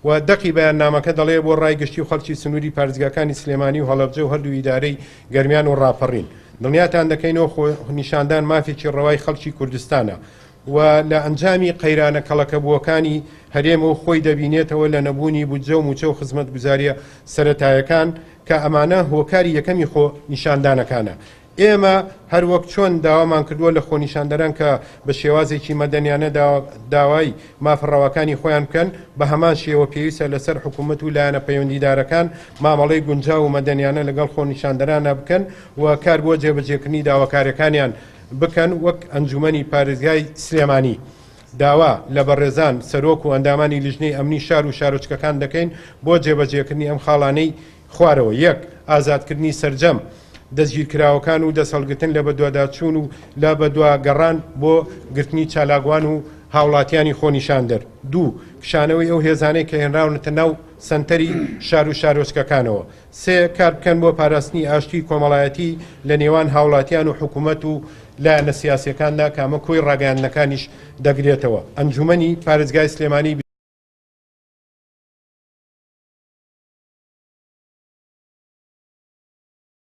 و دەقی بەیاننامەکە دەڵێ بۆ ڕایگەشتی و خەڵکی سنووری پارێزگاکانی سلێمانی و هەڵەبجە و هەردوو ئیدارەی گەرمیان و ڕاپەڕین. دڵنیاتان دەکەینەوە نیشاندان مافێکی ڕەوای خەڵکی کوردستانە و لە ئەنجامی قەیرانە کەڵەکەبووەکانی هەرێمە و خۆی دەبینێتەوە لە نەبوونی بودجە و موچە و خزمەتگوزاریە سەرەتایەکان کە ئەمانە هۆکاری یەکەمی خۆ نیشاندانەکانە. ئێمە هەر وەک چۆن داوامان کردووە لە خۆنیشاندەران کە بە شێوازێکی مەدەنیانە داوای مافڕەوەکانی خۆیان بکەن بە هەمان شێوە پێویستە لەسەر حکوومەت و لایەنە پەیوەندیدارەکان مامەڵەی گونجاو و مەدەنیانە لەگەڵ خۆنیشاندەرانە بکەن و کار بۆ جێبەجێکردنی داواکاریەکانیان بکەن وەک ئەنجومەنی پارێزگای سلێمانی. داوا لە بەڕێزان سەرۆک و ئەندامانی لیژنەی ئەمنی شار و شارۆچکەکان دەکەین بۆ جێبەجێکردنی ئەم خاڵانەی خوارەوە. یەک، ئازادکردنی سەرجەم دەستگیرکراوەکان و دەسەڵگرتن لە بەدواداچوون و لە بەدواگەڕان بۆ گرتنی چالاکوان و هاوڵاتیانی خۆنیشاندەر. دوو، کشانەوەی ئەو هێزانەی کە هێنراونەتە ناو سنتەری شار و شارۆچکەکانەوە. سێ، کار بکەن بۆ پاراستنی ئاشتی کۆمەڵایەتی لە نێوان هاوڵاتیان و حکوومەت و لایەنە سیاسیەکاندا کامە کۆی ڕاگەیاندنەکانیش دەگرێتەوە. ئەنجومەنی پارێزگای سلێمانی